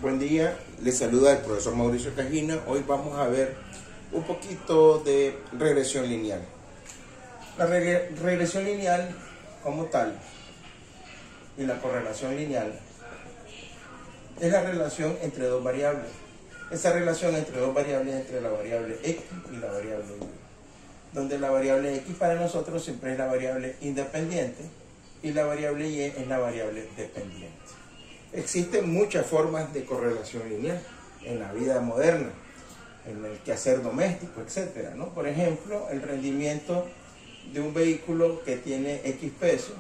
Buen día, les saluda el profesor Mauricio Cajina. Hoy vamos a ver un poquito de regresión lineal. La regresión lineal como tal y la correlación lineal es la relación entre dos variables. Esa relación entre dos variables es entre la variable X y la variable Y, donde la variable X para nosotros siempre es la variable independiente y la variable Y es la variable dependiente. Existen muchas formas de correlación lineal en la vida moderna, en el quehacer doméstico, etc., ¿no? Por ejemplo, el rendimiento de un vehículo que tiene X peso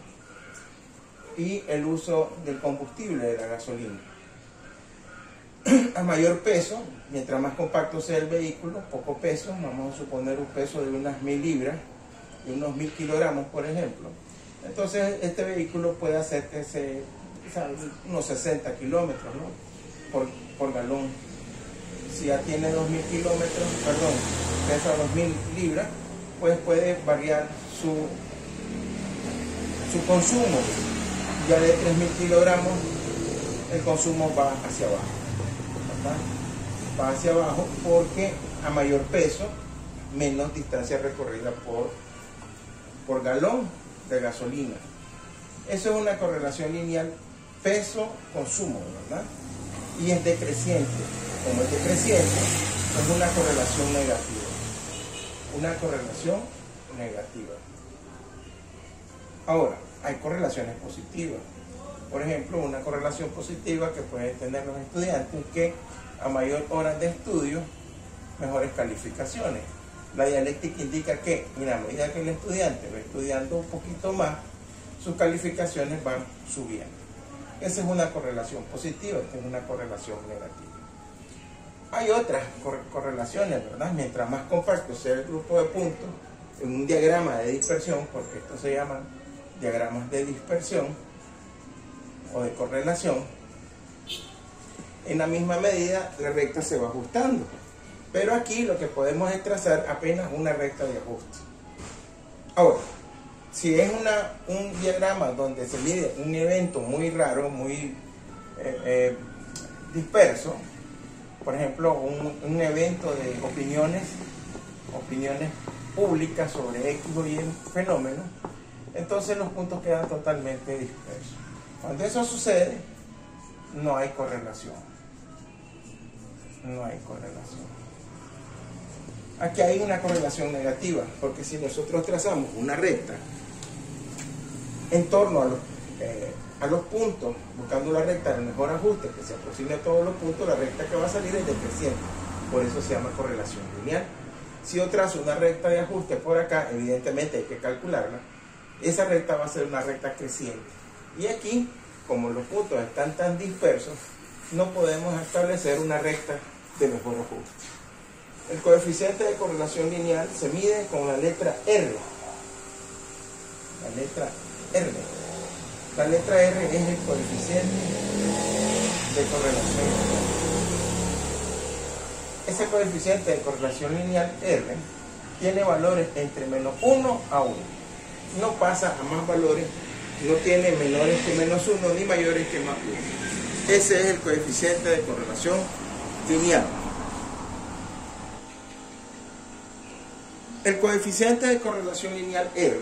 y el uso del combustible, de la gasolina. A mayor peso, mientras más compacto sea el vehículo, poco peso, vamos a suponer un peso de unas 1000 libras, de unos 1000 kilogramos, por ejemplo. Entonces, este vehículo puede hacer que unos 60 kilómetros, ¿no? por galón. Si ya tiene 2000 kilómetros, perdón, pesa 2000 libras, pues puede variar su consumo. Ya de 3000 kilogramos, el consumo va hacia abajo, ¿verdad? Va hacia abajo porque a mayor peso, menos distancia recorrida por galón de gasolina. Eso es una correlación lineal peso-consumo, ¿verdad? Y es decreciente. Como es decreciente, es una correlación negativa. Una correlación negativa. Ahora, hay correlaciones positivas. Por ejemplo, una correlación positiva que pueden tener los estudiantes es que a mayor horas de estudio, mejores calificaciones. La dialéctica indica que, mira, a medida que el estudiante va estudiando un poquito más, sus calificaciones van subiendo. Esa es una correlación positiva, esta es una correlación negativa. Hay otras correlaciones, ¿verdad? Mientras más compacto sea el grupo de puntos en un diagrama de dispersión, porque estos se llaman diagramas de dispersión o de correlación, en la misma medida la recta se va ajustando. Pero aquí lo que podemos es trazar apenas una recta de ajuste. Ahora, si es un diagrama donde se mide un evento muy raro, muy disperso, por ejemplo, un evento de opiniones públicas sobre X o Y fenómeno, entonces los puntos quedan totalmente dispersos. Cuando eso sucede, no hay correlación. No hay correlación. Aquí hay una correlación negativa, porque si nosotros trazamos una recta en torno a los puntos, buscando la recta del mejor ajuste que se aproxime a todos los puntos, la recta que va a salir es decreciente. Por eso se llama correlación lineal. Si yo trazo una recta de ajuste por acá, evidentemente hay que calcularla. Esa recta va a ser una recta creciente. Y aquí, como los puntos están tan dispersos, no podemos establecer una recta de mejor ajuste. El coeficiente de correlación lineal se mide con la letra R. La letra R. La letra R es el coeficiente de correlación lineal. Ese coeficiente de correlación lineal R tiene valores entre menos 1 a 1. No pasa a más valores, no tiene menores que menos 1 ni mayores que más 1. Ese es el coeficiente de correlación lineal. El coeficiente de correlación lineal R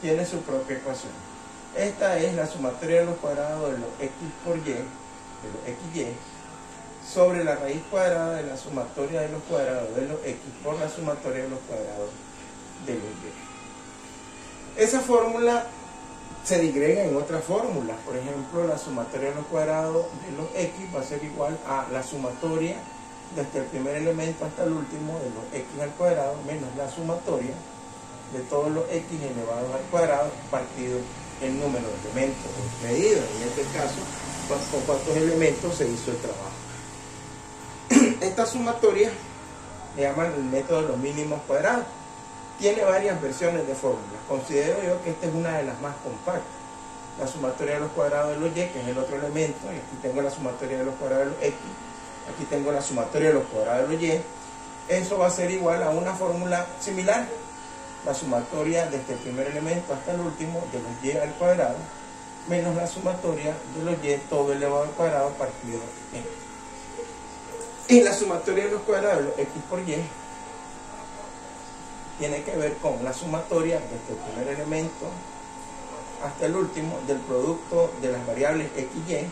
tiene su propia ecuación. Esta es la sumatoria de los cuadrados de los X por Y, de los XY, sobre la raíz cuadrada de la sumatoria de los cuadrados de los X por la sumatoria de los cuadrados de los Y. Esa fórmula se digrega en otras fórmulas. Por ejemplo, la sumatoria de los cuadrados de los X va a ser igual a la sumatoria desde el primer elemento hasta el último de los X al cuadrado menos la sumatoria de todos los X elevados al cuadrado partido el número de elementos medidos. En este caso, con cuántos elementos se hizo el trabajo. Esta sumatoria se llama el método de los mínimos cuadrados. Tiene varias versiones de fórmulas. Considero yo que esta es una de las más compactas. La sumatoria de los cuadrados de los Y, que es el otro elemento, y aquí tengo la sumatoria de los cuadrados de los X, aquí tengo la sumatoria de los cuadrados de los Y. Eso va a ser igual a una fórmula similar. La sumatoria desde el primer elemento hasta el último de los Y al cuadrado menos la sumatoria de los y todo elevado al cuadrado partido y la sumatoria de los cuadrados de los x por y tiene que ver con la sumatoria desde el primer elemento hasta el último del producto de las variables x y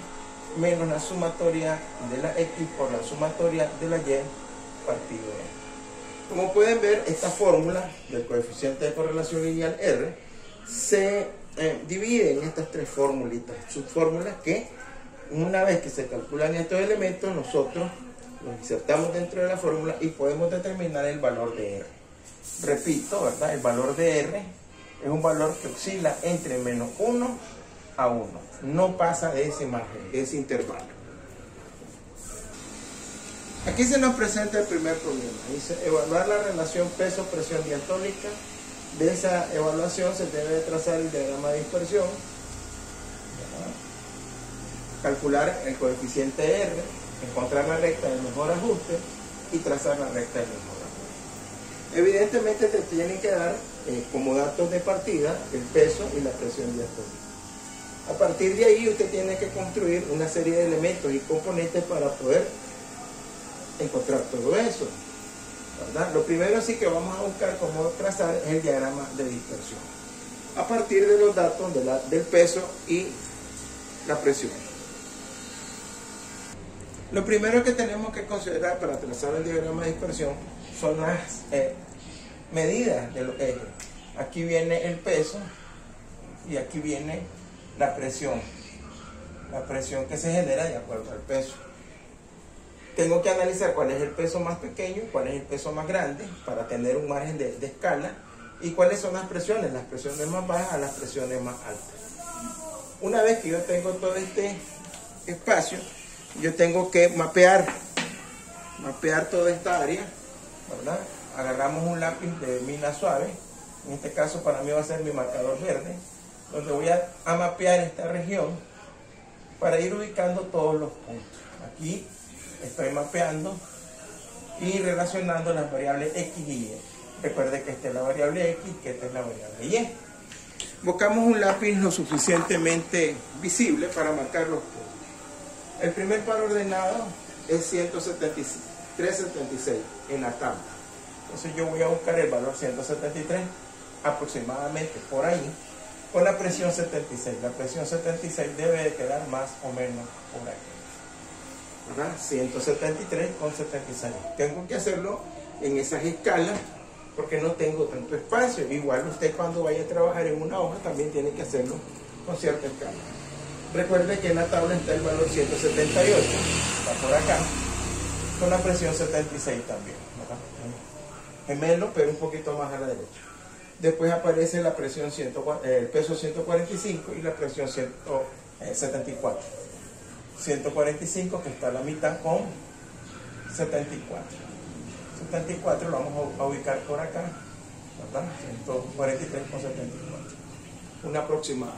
menos la sumatoria de la x por la sumatoria de la y partido n. Como pueden ver, esta fórmula del coeficiente de correlación lineal R se divide en estas tres formulitas, subfórmulas que una vez que se calculan estos elementos nosotros los insertamos dentro de la fórmula y podemos determinar el valor de R. Repito, ¿verdad? El valor de R es un valor que oscila entre menos 1 a 1. No pasa de ese margen, de ese intervalo. Aquí se nos presenta el primer problema. Dice, evaluar la relación peso-presión diatónica. De esa evaluación se debe trazar el diagrama de dispersión. Calcular el coeficiente R, encontrar la recta del mejor ajuste y trazar la recta del mejor ajuste. Evidentemente te tienen que dar como datos de partida el peso y la presión diatónica. A partir de ahí usted tiene que construir una serie de elementos y componentes para poder encontrar todo eso, ¿verdad? Lo primero sí que vamos a buscar cómo trazar es el diagrama de dispersión a partir de los datos del peso y la presión. Lo primero que tenemos que considerar para trazar el diagrama de dispersión son las medidas de los ejes. Aquí viene el peso y aquí viene la presión que se genera de acuerdo al peso. Tengo que analizar cuál es el peso más pequeño, cuál es el peso más grande para tener un margen de escala y cuáles son las presiones más bajas a las presiones más altas. Una vez que yo tengo todo este espacio, yo tengo que mapear toda esta área, ¿verdad? Agarramos un lápiz de mina suave, en este caso para mí va a ser mi marcador verde, donde voy a mapear esta región para ir ubicando todos los puntos. Aquí estoy mapeando y relacionando las variables x y y. Recuerde que esta es la variable x, que esta es la variable y. Buscamos un lápiz lo suficientemente visible para marcar los puntos. El primer par ordenado es 173.76 en la tabla. Entonces yo voy a buscar el valor 173 aproximadamente por ahí con la presión 76. La presión 76 debe de quedar más o menos por aquí, ¿verdad? 173,76. Tengo que hacerlo en esas escalas porque no tengo tanto espacio. Igual usted cuando vaya a trabajar en una hoja también tiene que hacerlo con cierta escala. Recuerde que en la tabla está el valor 178, está por acá, con la presión 76 también, ¿verdad? Gemelo, pero un poquito más a la derecha. Después aparece la presión el peso 145 y la presión 174. 145 que está a la mitad con 74. 74 lo vamos a ubicar por acá, ¿verdad? 143,74. Un aproximado.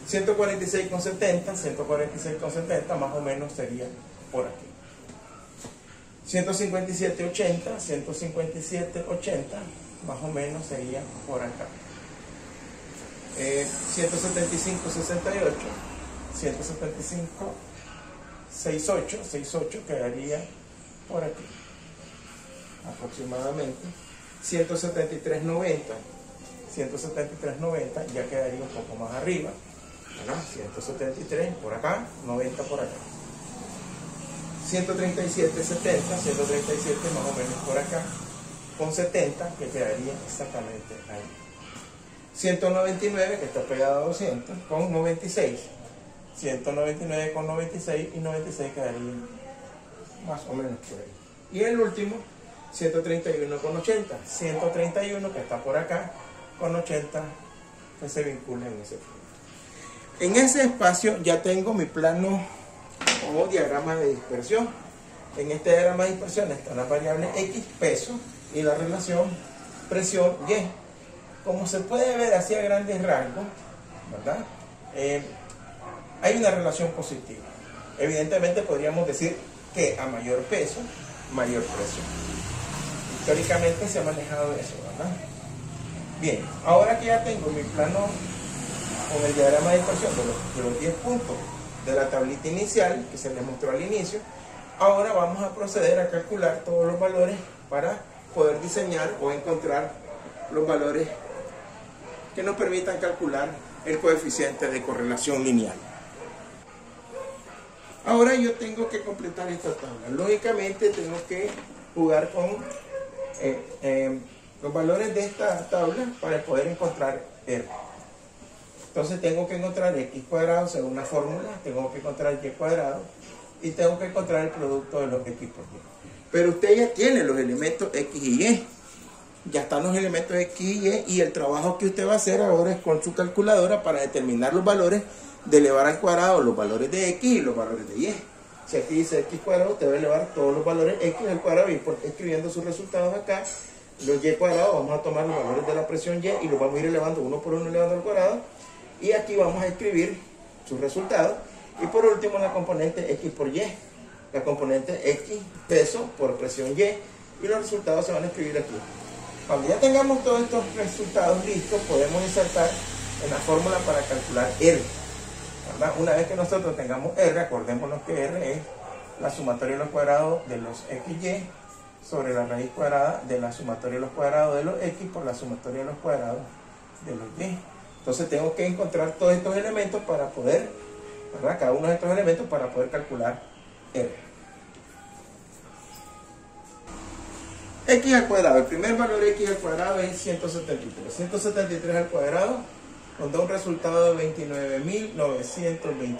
146,70, 146,70 más o menos sería por aquí. 157,80, 157,80 más o menos sería por acá. 175,68, 175,68 quedaría por aquí aproximadamente. 173,90, 173,90 ya quedaría un poco más arriba, ¿verdad? 173 por acá, 90 por acá. 137,70, 137 más o menos por acá, con 70 que quedaría exactamente ahí. 199 que está pegado a 200 con 96. 199 con 96 y 96 quedaría más o menos por ahí. Y el último, 131,80. 131 que está por acá con 80 que se vincula en ese punto. En ese espacio ya tengo mi plano o diagrama de dispersión. En este diagrama de dispersión está la variable x, peso, y la relación presión y. Como se puede ver así a grandes rasgos, ¿verdad? Hay una relación positiva. Evidentemente podríamos decir que a mayor peso, mayor presión. Históricamente se ha manejado eso, ¿verdad? Bien, ahora que ya tengo mi plano con el diagrama de dispersión de los 10 puntos de la tablita inicial que se les mostró al inicio, ahora vamos a proceder a calcular todos los valores para poder diseñar o encontrar los valores que nos permitan calcular el coeficiente de correlación lineal. Ahora yo tengo que completar esta tabla. Lógicamente tengo que jugar con los valores de esta tabla para poder encontrar R. Entonces tengo que encontrar X cuadrado según la fórmula, tengo que encontrar Y cuadrado y tengo que encontrar el producto de los X por Y. Pero usted ya tiene los elementos X y Y. Ya están los elementos X y Y el trabajo que usted va a hacer ahora es con su calculadora para determinar los valores de elevar al cuadrado los valores de X y los valores de Y. Si aquí dice X cuadrado, usted va a elevar todos los valores X al cuadrado y escribiendo sus resultados acá. Los Y cuadrados, vamos a tomar los valores de la presión Y y los vamos a ir elevando uno por uno elevando al cuadrado. Y aquí vamos a escribir sus resultados. Y por último la componente X por Y. La componente X peso por presión Y. Y los resultados se van a escribir aquí. Cuando ya tengamos todos estos resultados listos, podemos insertar en la fórmula para calcular R. ¿Verdad? Una vez que nosotros tengamos R, acordémonos que R es la sumatoria de los cuadrados de los XY sobre la raíz cuadrada de la sumatoria de los cuadrados de los X por la sumatoria de los cuadrados de los Y. Entonces tengo que encontrar todos estos elementos para poder, ¿verdad? Cada uno de estos elementos para poder calcular R. X al cuadrado, el primer valor X al cuadrado es 173. 173 al cuadrado nos da un resultado de 29.929.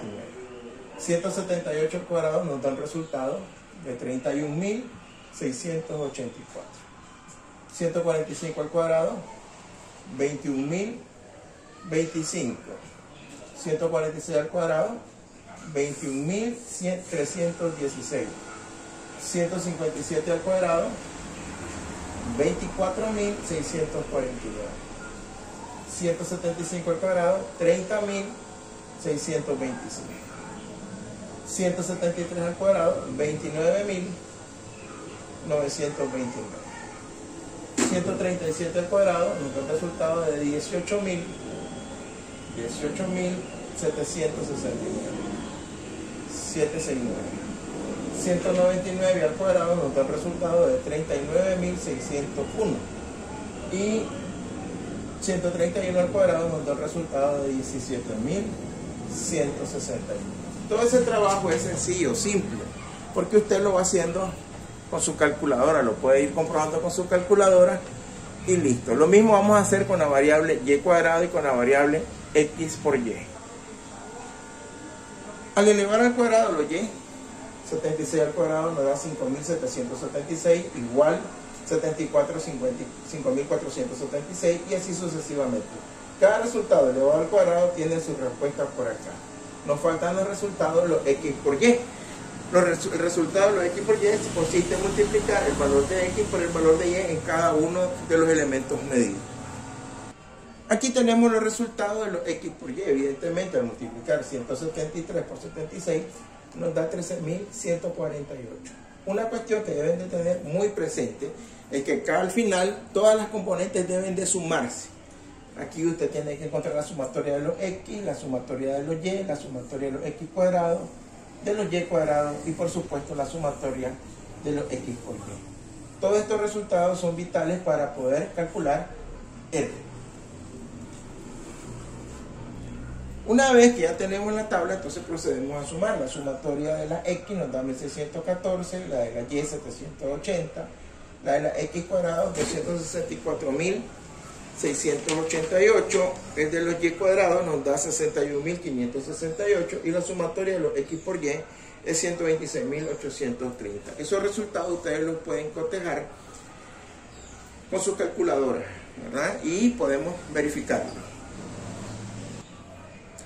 178 al cuadrado nos da un resultado de 31.684. 145 al cuadrado, 21.025. 146 al cuadrado, 21.316. 157 al cuadrado, 24.642. 175 al cuadrado, 30.625. 173 al cuadrado, 29.929. 137 al cuadrado nos da un resultado de 18.769. 769. 199 al cuadrado nos da el resultado de 39.601 y 131 al cuadrado nos da el resultado de 17.161. Todo ese trabajo es sencillo, simple, porque usted lo va haciendo con su calculadora, lo puede ir comprobando con su calculadora y listo. Lo mismo vamos a hacer con la variable Y cuadrado y con la variable X por Y. Al elevar al cuadrado los Y, 76 al cuadrado nos da 5.776 igual 5.476 y así sucesivamente. Cada resultado elevado al cuadrado tiene su respuesta por acá. Nos faltan los resultados de los X por Y. El resultado de los X por Y consiste en multiplicar el valor de X por el valor de Y en cada uno de los elementos medidos. Aquí tenemos los resultados de los X por Y. Evidentemente, al multiplicar 173 por 76 nos da 13.148. Una cuestión que deben de tener muy presente es que acá al final todas las componentes deben de sumarse. Aquí usted tiene que encontrar la sumatoria de los X, la sumatoria de los Y, la sumatoria de los X cuadrados, de los Y cuadrados y por supuesto la sumatoria de los X por Y. Todos estos resultados son vitales para poder calcular R. Una vez que ya tenemos la tabla, entonces procedemos a sumar. La sumatoria de la X nos da 1614, la de la Y 780, la de la X cuadrado 264.688, el de los Y cuadrados nos da 61.568 y la sumatoria de los X por Y es 126.830. Esos resultados ustedes los pueden cotejar con su calculadora, ¿verdad? Y podemos verificarlo.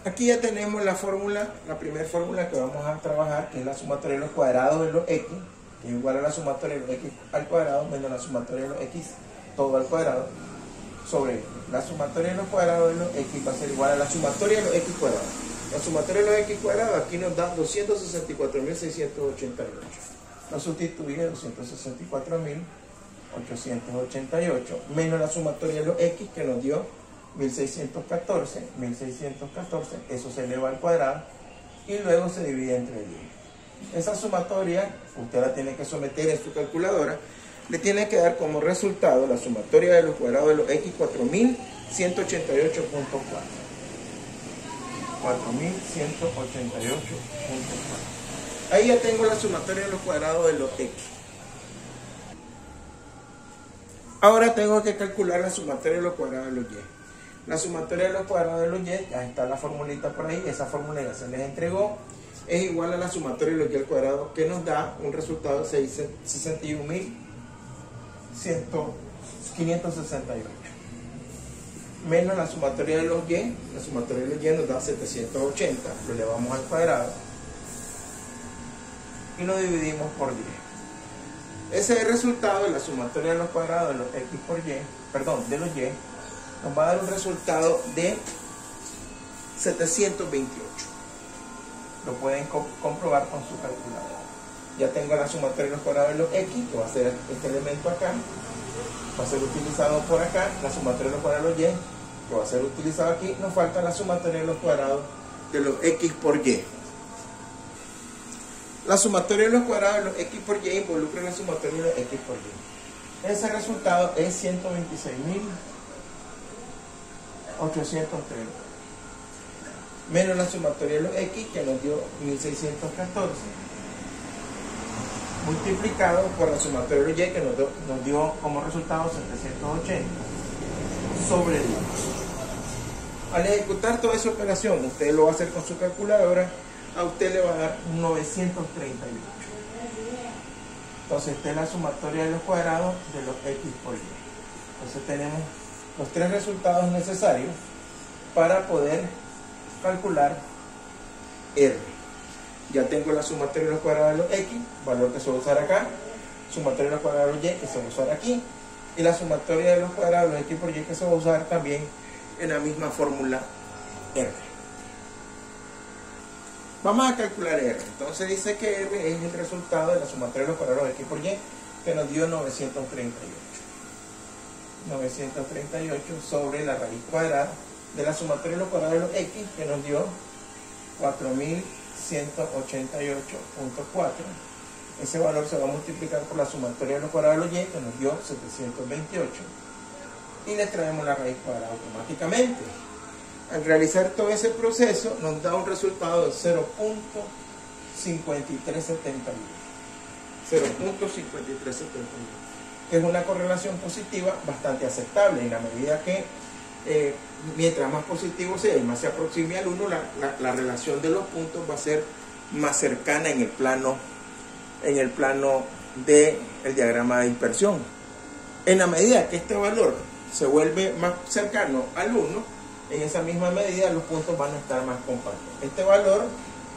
Aquí ya tenemos la fórmula, la primera fórmula que vamos a trabajar, que es la sumatoria de los cuadrados de los X, que es igual a la sumatoria de los X al cuadrado menos la sumatoria de los X todo al cuadrado, sobre la sumatoria de los cuadrados de los X va a ser igual a la sumatoria de los X cuadrados. La sumatoria de los X cuadrados aquí nos da 264.688. Nos sustituye 264.888 menos la sumatoria de los X que nos dio 1614, 1614, eso se eleva al cuadrado y luego se divide entre 10. Esa sumatoria usted la tiene que someter en su calculadora, le tiene que dar como resultado la sumatoria de los cuadrados de los x 4188.4. 4188.4. Ahí ya tengo la sumatoria de los cuadrados de los x. Ahora tengo que calcular la sumatoria de los cuadrados de los y. La sumatoria de los cuadrados de los y, ya está la formulita por ahí, esa fórmula ya se les entregó, es igual a la sumatoria de los y al cuadrado, que nos da un resultado de 61.568. Menos la sumatoria de los y, la sumatoria de los y nos da 780, lo elevamos al cuadrado y lo dividimos por 10. Ese es el resultado de la sumatoria de los cuadrados de los x por y, perdón, de los y, nos va a dar un resultado de 728. Lo pueden comprobar con su calculadora. Ya tengo la sumatoria de los cuadrados de los x, que va a ser este elemento acá, va a ser utilizado por acá, la sumatoria de los cuadrados de los y, que va a ser utilizado aquí. Nos falta la sumatoria de los cuadrados de los x por y. La sumatoria de los cuadrados de los x por y involucra la sumatoria de los x por y. Ese resultado es 126.830. Menos la sumatoria de los x, que nos dio 1614. Multiplicado por la sumatoria de los y, que nos dio como resultado 780. Sobre 10. Al ejecutar toda esa operación, usted lo va a hacer con su calculadora, a usted le va a dar 938. Entonces esta es la sumatoria de los cuadrados de los x por y. Entonces tenemos los tres resultados necesarios para poder calcular R. Ya tengo la sumatoria de los cuadrados de los x, valor que se va a usar acá, sumatoria de los cuadrados de los y, que se va a usar aquí, y la sumatoria de los cuadrados de los x por y, que se va a usar también en la misma fórmula R. Vamos a calcular R. Entonces dice que R es el resultado de la sumatoria de los cuadrados de x por y, que nos dio 938. 938 sobre la raíz cuadrada de la sumatoria de los cuadrados de los x, que nos dio 4188.4. Ese valor se va a multiplicar por la sumatoria de los cuadrados de los y, que nos dio 728. Y le traemos la raíz cuadrada automáticamente. Al realizar todo ese proceso nos da un resultado de 0.5371, que es una correlación positiva bastante aceptable, en la medida que mientras más positivo sea y más se aproxime al 1, la relación de los puntos va a ser más cercana en el plano del diagrama de dispersión. En la medida que este valor se vuelve más cercano al 1, en esa misma medida los puntos van a estar más compactos. Este valor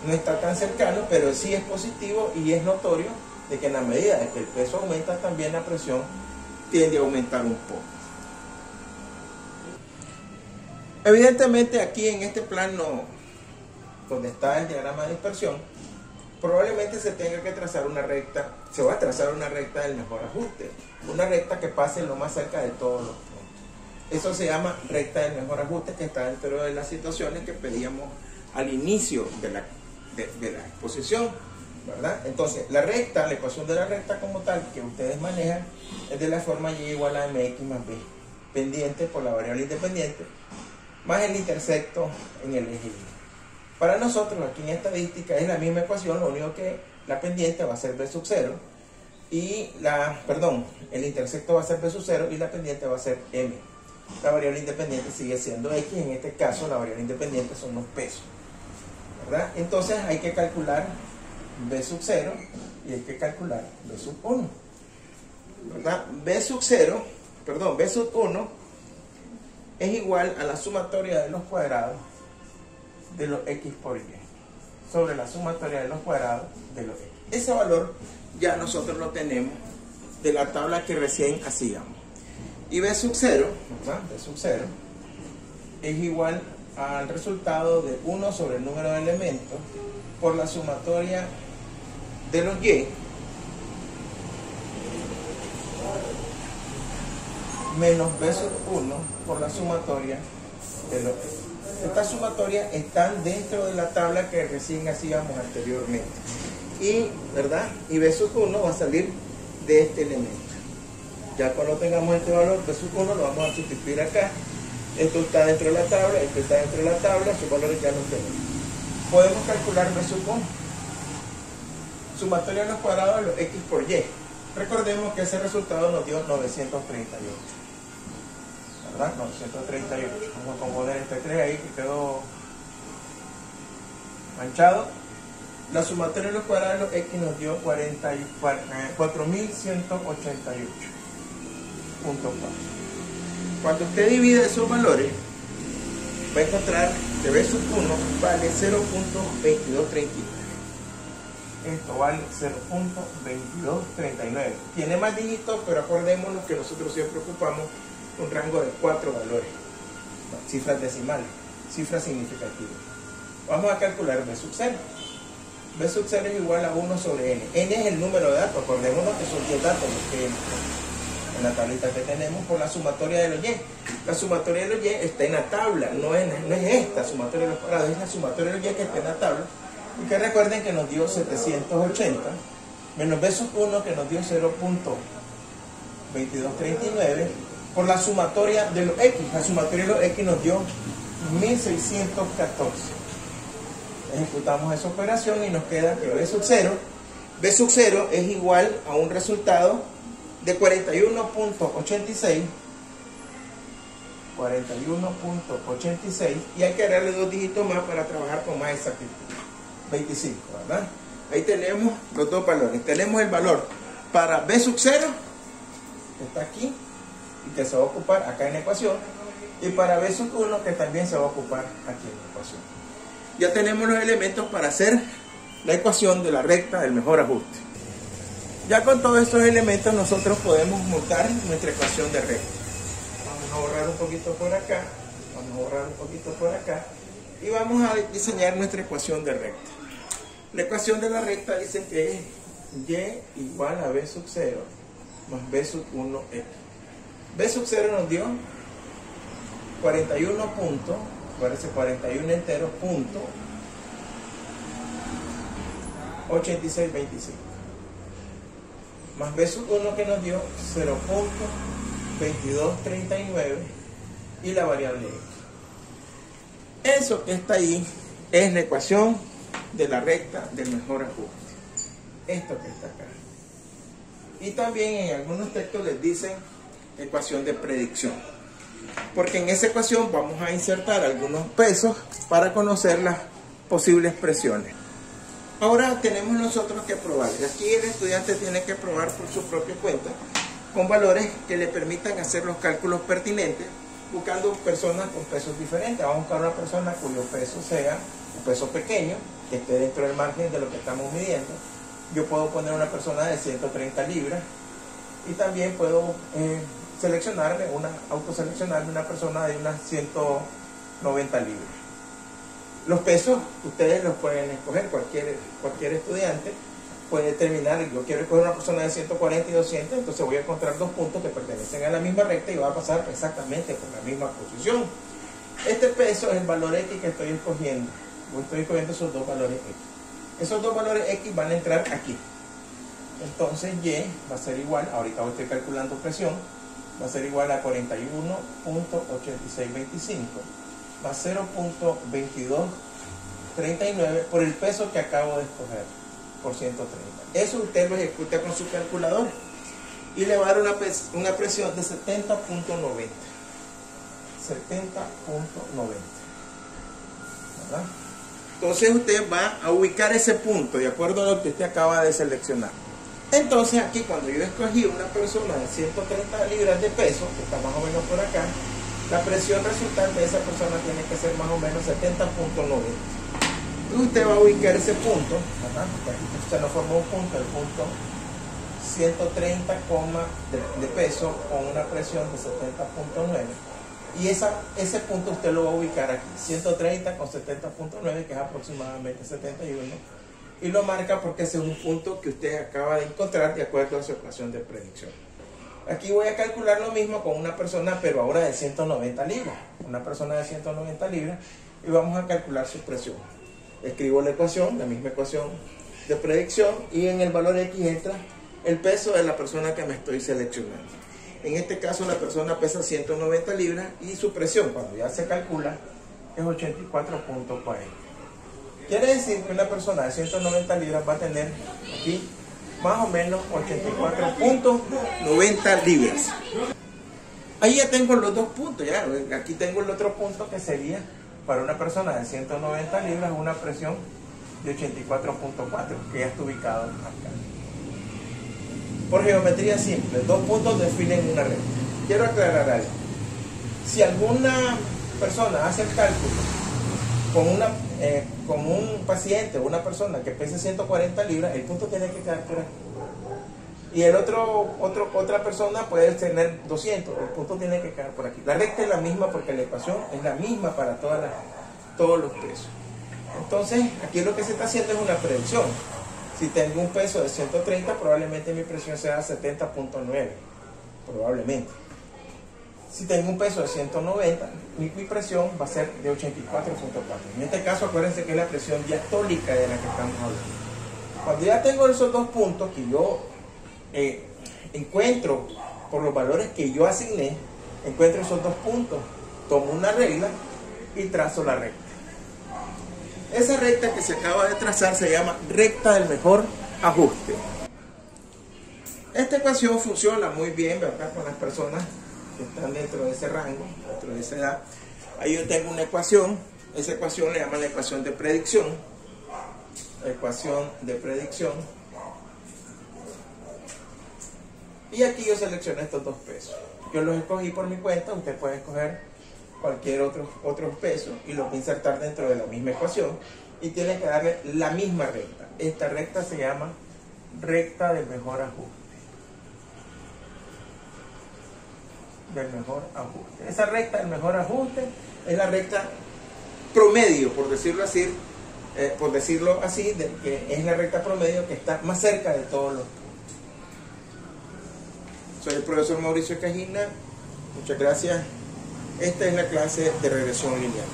no está tan cercano, pero sí es positivo y es notorio de que en la medida que el peso aumenta, también la presión tiende a aumentar un poco. Evidentemente aquí en este plano donde está el diagrama de dispersión, probablemente se tenga que trazar una recta, se va a trazar una recta del mejor ajuste, una recta que pase lo más cerca de todos los puntos. Eso se llama recta del mejor ajuste, que está dentro de las situaciones que pedíamos al inicio de la exposición, ¿verdad? Entonces, la ecuación de la recta como tal que ustedes manejan es de la forma y igual a mx más b, pendiente por la variable independiente, más el intersecto en el eje Y. Para nosotros, aquí en estadística, es la misma ecuación, lo único que la pendiente va a ser b sub 0, y el intersecto va a ser b sub 0 y la pendiente va a ser m. La variable independiente sigue siendo x, en este caso la variable independiente son los pesos, ¿verdad? Entonces hay que calcular b sub 0 y hay que calcular b sub 1, ¿verdad? b sub 1 es igual a la sumatoria de los cuadrados de los x por y sobre la sumatoria de los cuadrados de los x. Ese valor ya nosotros lo tenemos de la tabla que recién hacíamos. Y b sub 0, ¿verdad? B sub 0 es igual al resultado de 1 sobre el número de elementos por la sumatoria de los y menos b sub 1 por la sumatoria de los X. Estas sumatorias están dentro de la tabla que recién hacíamos anteriormente. Y, ¿verdad? Y B sub 1 va a salir de este elemento. Ya cuando tengamos este valor, B sub 1 lo vamos a sustituir acá. Esto está dentro de la tabla, esto está dentro de la tabla, sus valores ya los tenemos. Podemos calcular B sub 1. Sumatoria de los cuadrados de los X por Y. Recordemos que ese resultado nos dio 938. ¿Verdad? 938. Vamos a componer este 3 ahí que quedó manchado. La sumatoria de los cuadrados de los X nos dio 4188. Cuando usted divide esos valores, va a encontrar que B sub 1 vale 0.2239. Esto vale 0.2239. Tiene más dígitos, pero acordémonos que nosotros siempre ocupamos un rango de 4 valores. Cifras decimales, cifras significativas. Vamos a calcular B sub 0. B sub 0 es igual a 1 sobre n. N es el número de datos. Acordémonos que son 10 datos los que en la tablita que tenemos por la sumatoria de los Y. La sumatoria de los Y está en la tabla, no es esta sumatoria de los cuadrados, es la sumatoria de los Y que está en la tabla. Y que recuerden que nos dio 780 menos B sub 1 que nos dio 0.2239 por la sumatoria de los X. La sumatoria de los X nos dio 1614. Ejecutamos esa operación y nos queda que B sub 0 es igual a un resultado de 41.86 y hay que darle 2 dígitos más para trabajar con más exactitud. 25, ¿verdad? Ahí tenemos los dos valores. Tenemos el valor para B sub 0, que está aquí y que se va a ocupar acá en la ecuación, y para B sub 1, que también se va a ocupar aquí en la ecuación. Ya tenemos los elementos para hacer la ecuación de la recta del mejor ajuste. Ya con todos estos elementos nosotros podemos montar nuestra ecuación de recta. Vamos a borrar un poquito por acá, y vamos a diseñar nuestra ecuación de recta. La ecuación de la recta dice que es Y igual a B sub 0 más B sub 1X. B sub 0 nos dio 41 puntos, parece 41 enteros, punto 8625. Más B sub 1 que nos dio 0.2239 y la variable X. Eso que está ahí es la ecuación de la recta del mejor ajuste. Esto que está acá. Y también en algunos textos les dicen ecuación de predicción. Porque en esa ecuación vamos a insertar algunos pesos para conocer las posibles presiones. Ahora tenemos nosotros que probar. Aquí el estudiante tiene que probar por su propia cuenta con valores que le permitan hacer los cálculos pertinentes, buscando personas con pesos diferentes. Vamos a buscar una persona cuyo peso sea un peso pequeño, que esté dentro del margen de lo que estamos midiendo. Yo puedo poner una persona de 130 libras y también puedo autoseleccionarme una persona de unas 190 libras. Los pesos ustedes los pueden escoger, cualquier estudiante puede determinar. Yo quiero escoger una persona de 140 y 200, entonces voy a encontrar dos puntos que pertenecen a la misma recta y va a pasar exactamente por la misma posición. Este peso es el valor X que estoy escogiendo. Yo estoy escogiendo esos dos valores X. Esos dos valores X van a entrar aquí. Entonces Y va a ser igual, ahorita estoy calculando presión, va a ser igual a 41.8625 más 0.2239 por el peso que acabo de escoger, por 130. Eso usted lo ejecuta con su calculador y le va a dar una presión de 70.90. 70.90. ¿Verdad? Entonces usted va a ubicar ese punto de acuerdo a lo que usted acaba de seleccionar. Entonces aquí cuando yo escogí una persona de 130 libras de peso, que está más o menos por acá, la presión resultante de esa persona tiene que ser más o menos 70.90. Y usted va a ubicar ese punto, ¿verdad? Porque aquí usted no formó un punto, el punto 130, de peso con una presión de 70.9. Y ese punto usted lo va a ubicar aquí, 130 con 70.9, que es aproximadamente 71. Y lo marca porque ese es un punto que usted acaba de encontrar de acuerdo a su ecuación de predicción. Aquí voy a calcular lo mismo con una persona, pero ahora de 190 libras. Una persona de 190 libras y vamos a calcular su presión. Escribo la ecuación, la misma ecuación de predicción, y en el valor X entra el peso de la persona que me estoy seleccionando. En este caso la persona pesa 190 libras y su presión, cuando ya se calcula, es 84.40. Quiere decir que una persona de 190 libras va a tener aquí más o menos 84.90 libras. Ahí ya tengo los dos puntos, ya. Aquí tengo el otro punto que sería para una persona de 190 libras una presión de 84.4, que ya está ubicado acá. Por geometría simple, dos puntos definen una recta. Quiero aclarar algo. Si alguna persona hace el cálculo con un paciente o una persona que pese 140 libras, el punto tiene que quedar por aquí. Y otra persona puede tener 200, el punto tiene que quedar por aquí. La recta es la misma porque la ecuación es la misma para todos los pesos. Entonces, aquí lo que se está haciendo es una predicción. Si tengo un peso de 130, probablemente mi presión sea 70.9, probablemente. Si tengo un peso de 190, mi presión va a ser de 84.4. En este caso, acuérdense que es la presión diastólica de la que estamos hablando. Cuando ya tengo esos dos puntos que yo encuentro por los valores que yo asigné, encuentro esos dos puntos, tomo una regla y trazo la recta. Esa recta que se acaba de trazar se llama recta del mejor ajuste. Esta ecuación funciona muy bien, ¿verdad?, con las personas que están dentro de ese rango, dentro de esa edad. Ahí yo tengo una ecuación, esa ecuación le llaman la ecuación de predicción. Ecuación de predicción. Y aquí yo seleccioné estos dos pesos. Yo los escogí por mi cuenta, usted puede escoger cualquier otro peso y los va a insertar dentro de la misma ecuación y tiene que darle la misma recta. Esta recta se llama recta del mejor ajuste. Del mejor ajuste. Esa recta del mejor ajuste es la recta promedio, por decirlo así, de que es la recta promedio que está más cerca de todos los puntos. Soy el profesor Mauricio Cajina. Muchas gracias. Esta es la clase de regresión lineal.